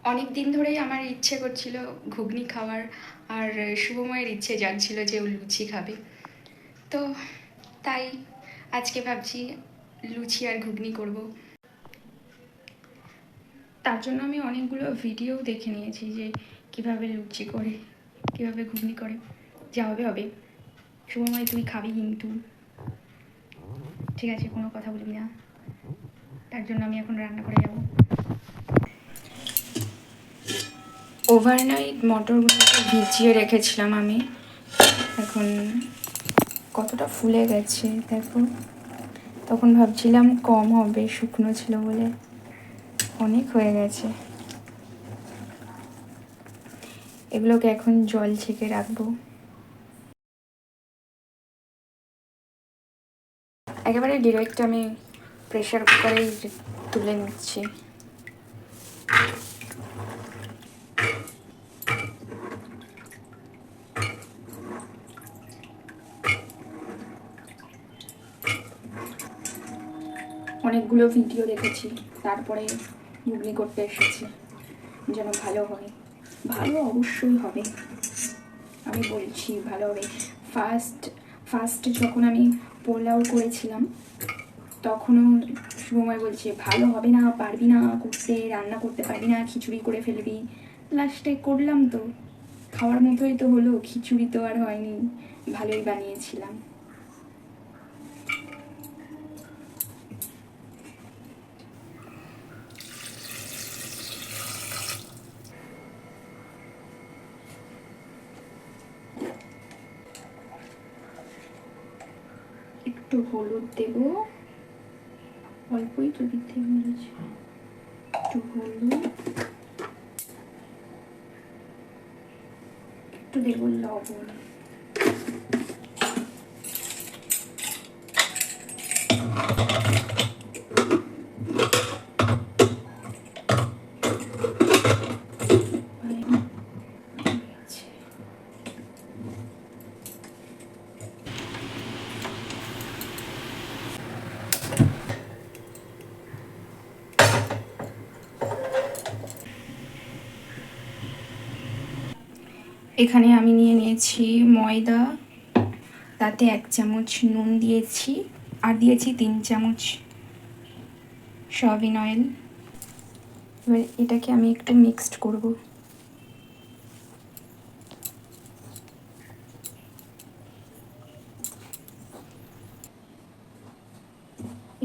অনেক দিন ধরেই আমার ইচ্ছে করছিল ঘুগনি খাওয়ার, আর শুভময়ের ইচ্ছে জাগছিল যে ও লুচি খাবে। তো তাই আজকে ভাবছি লুচি আর ঘুগনি করব। তার জন্য আমি অনেকগুলো ভিডিও দেখে নিয়েছি যে কিভাবে লুচি করে, কিভাবে ঘুগনি করে। যা হবে হবে। শুভময় তুই খাবি কিন্তু, ঠিক আছে? কোনো কথা বলবি না। তার জন্য আমি এখন রান্না করে যাব। ওভারনাইট মটরগুলোকে ভিজিয়ে রেখেছিলাম আমি। এখন কতটা ফুলে গেছে দেখো। তখন ভাবছিলাম কম হবে, শুকনো ছিল বলে, অনেক হয়ে গেছে। এগুলোকে এখন জল ছেঁকে রাখবো। একেবারে ডিরেক্ট আমি প্রেশার কুকারেই তুলে নিচ্ছি। অনেকগুলো ভিডিও দেখেছি, তারপরে ঘুগনি করতে এসেছি, যেন ভালো হয়। ভালো অবশ্যই হবে, আমি বলছি ভালো হবে। ফার্স্ট যখন আমি পোলাও করেছিলাম তখনও শুভময় বলছে ভালো হবে না, পারবি না করতে, রান্না করতে পারবি না, খিচুড়ি করে ফেলবি। লাস্টে করলাম তো, খাওয়ার মতোই তো হলো। খিচুড়ি তো আর হয়নি, ভালোই বানিয়েছিলাম। একটু হলুদ দেব, অল্পই তো দিতে বলেছি। একটু হলুদ, একটু দেব লবণ। এখানে আমি নিয়ে নিয়েছি ময়দা, তাতে 1 চামচ নুন দিয়েছি, আর দিয়েছি 3 চামচ সয়াবিন অয়েল। এবার এটাকে আমি একটু মিক্সড করব।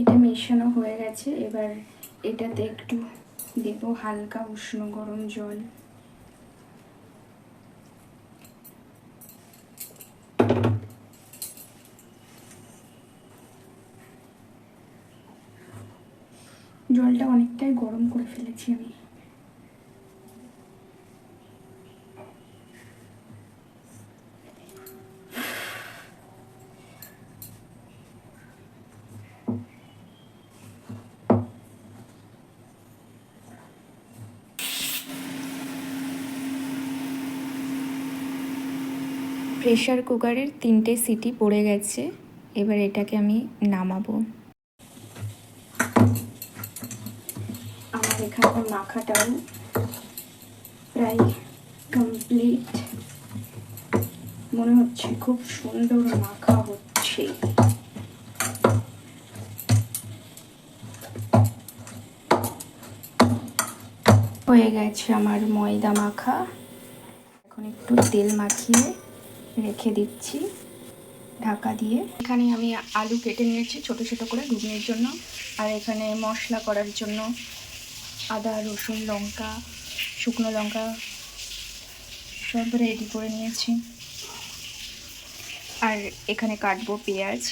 এটা মেশানো হয়ে গেছে। এবার এটাতে একটু দেব হালকা উষ্ণ গরম জল। জলটা অনেকটাই গরম করে ফেলেছি আমি। প্রেসার কুকারের 3টে সিটি পড়ে গেছে। এবার এটাকে আমি নামাবো। আমার এখানে মাখাটাও প্রায় কমপ্লিট, মনে হচ্ছে খুব সুন্দর মাখা হচ্ছে। হয়ে গেছে আমার ময়দা মাখা। এখন একটু তেল মাখিয়ে রেখে দিচ্ছি ঢাকা দিয়ে। এখানে আমি আলু কেটে নিয়েছি ছোট ছোট করে ঘুগনির জন্য, আর এখানে মশলা করার জন্য আদা, রসুন, লঙ্কা, শুকনো লঙ্কা সব রেডি করে নিয়েছি। আর এখানে কাটবো পেঁয়াজ।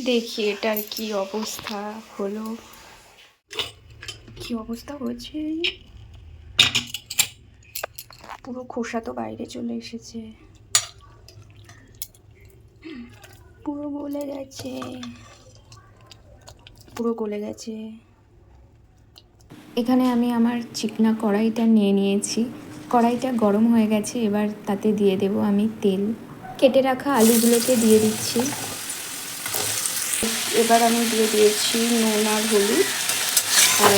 দেখি এটার কি অবস্থা হলো, কি অবস্থা হয়েছে। পুরো খোসা তো বাইরে চলে এসেছে, পুরো গলে গেছে, পুরো গলে গেছে। এখানে আমি আমার চিকনা কড়াইটা নিয়ে নিয়েছি। কড়াইটা গরম হয়ে গেছে, এবার তাতে দিয়ে দেব আমি তেল। কেটে রাখা আলুগুলোকে দিয়ে দিচ্ছি। এবার আমি দিয়ে দিয়েছি নুন আর হলুদ, আর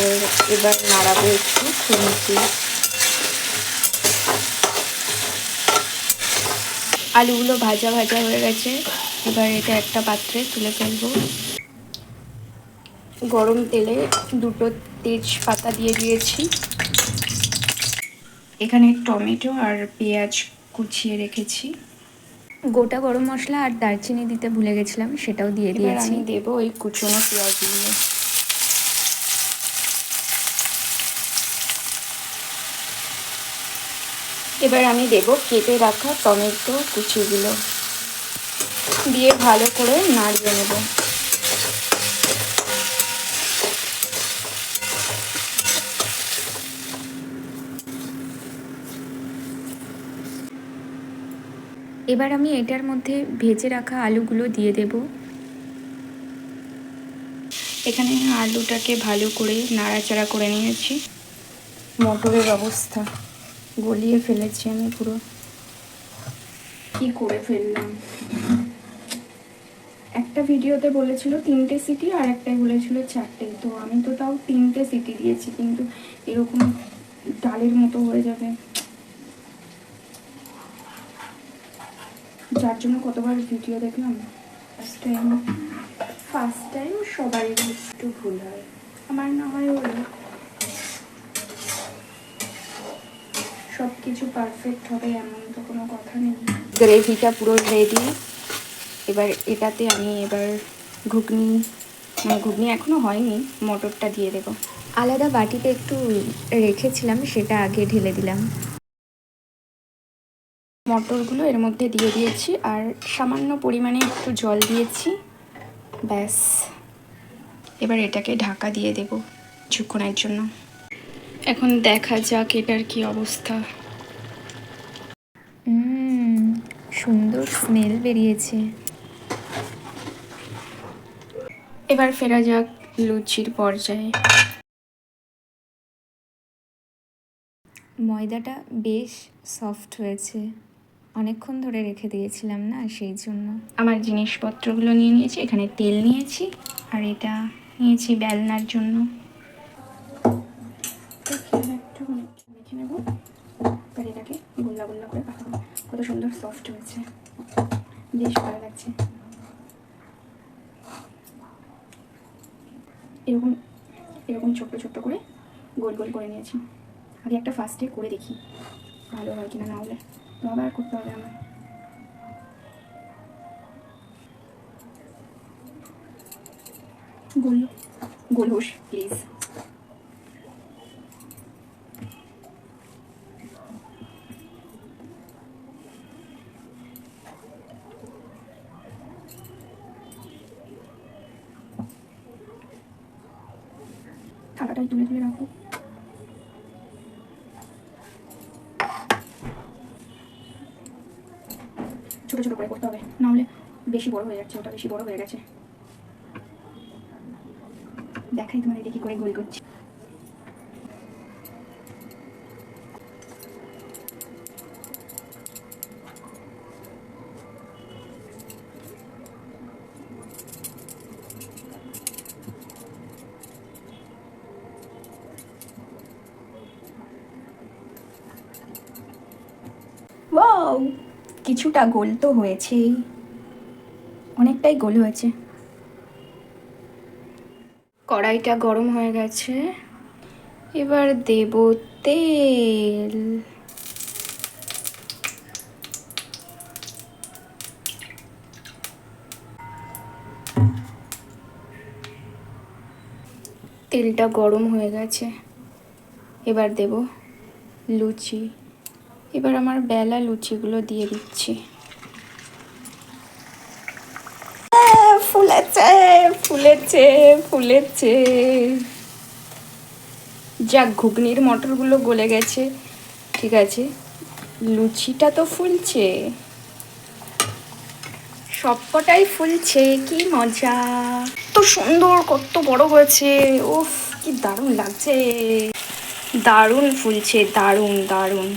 এবার নাড়াবো একটু খুন্তি। আলুগুলো ভাজা ভাজা হয়ে গেছে, এবার এটা একটা পাত্রে তুলে ফেলবো। গরম তেলে 2টো তেজপাতা দিয়ে দিয়েছি। এখানে টমেটো আর পেঁয়াজ কুচিয়ে রেখেছি। গোটা গরম মশলা আর দারচিনি দিতে ভুলে গেছিলাম, সেটাও দিয়ে দিয়েছি। আমি দেবো ওই কুচনো পেঁয়াজগুলো। এবার আমি দেবো কেটে রাখা টমেটো কুচিগুলো, দিয়ে ভালো করে নাড়িয়ে নেব। এবার আমি এটার মধ্যে ভেজে রাখা আলুগুলো দিয়ে দেব। এখানে আলুটাকে ভালো করে নাড়াচাড়া করে নিয়েছি। মটরের অবস্থা, গলিয়ে ফেলেছি আমি পুরো। কি করে ফেললাম! একটা ভিডিওতে বলেছিল 3টে সিটি আর একটাই বলেছিল 4টে, তো আমি তো তাও 3টে সিটি দিয়েছি, কিন্তু এরকম ডালের মতো হয়ে যাবে, যার জন্য কতবার ভিডিও দেখলাম। ফার্স্ট টাইম সবারই একটু ভুল হয়, আমার না হয় ওই সব কিছু পারফেক্ট হবে এমন তো কোনো কথা নেই। গ্রেভিটা পুরো রেডি। এবার এটাতে আমি ঘুগনি, মানে ঘুগনি এখনও হয়নি, মটরটা দিয়ে দেবো। আলাদা বাটিতে একটু রেখেছিলাম, সেটা আগে ঢেলে দিলাম। মটরগুলো এর মধ্যে দিয়ে দিয়েছি আর সামান্য পরিমাণে একটু জল দিয়েছি, ব্যাস। এবার এটাকে ঢাকা দিয়ে দেব কিছুক্ষণের জন্য। এখন দেখা যাক এটার কি অবস্থা। সুন্দর স্মেল বেরিয়েছে। এবার ফেরা যাক লুচির পর্যায়ে। ময়দাটা বেশ সফট হয়েছে, অনেকক্ষণ ধরে রেখে দিয়েছিলাম না, সেই জন্য। আমার জিনিসপত্রগুলো নিয়ে নিয়েছি, এখানে তেল নিয়েছি আর এটা নিয়েছি বেলনার জন্য। মেখে নেব, এবার এটাকে গোল্লা গোল্লা করে পাকাবো। কত সুন্দর সফট হয়েছে, বেশ ভালো লাগছে। এরকম এরকম ছোট্ট ছোট্ট করে গোল গোল করে নিয়েছি। আগে একটা ফার্স্টে করে দেখি ভালো হয় কিনা, না হলে তো আবার করতে হবে আমার। গোল গোল হোস প্লিজ। থালাটাই তুলে তুলে রাখবো। ছোটো ছোটো করে করতে হবে, নাহলে বেশি বড় হয়ে যাচ্ছে, ওটা বেশি বড় হয়ে গেছে। দেখাই তোমার এটা কি করে গোল করছি। ওয়াও, কিছুটা গোল তো হয়েছে, অনেকটাই গোল হয়েছে। কড়াইটা গরম হয়ে গেছে, এবার দেব তেল। তেলটা গরম হয়ে গেছে, এবার দেব লুচি। এবার আমার বেলা লুচিগুলো দিয়ে দিচ্ছি। ফুলেছে ফুলেছে ফুলেছে। যাক, ঘুগনির মটরগুলো গলে গেছে, ঠিক আছে, লুচিটা তো ফুলছে, সবকটাই ফুলছে, কি মজা। তো সুন্দর, কত বড় হয়েছে, উফ কি দারুণ লাগছে, দারুণ ফুলছে, দারুণ দারুণ।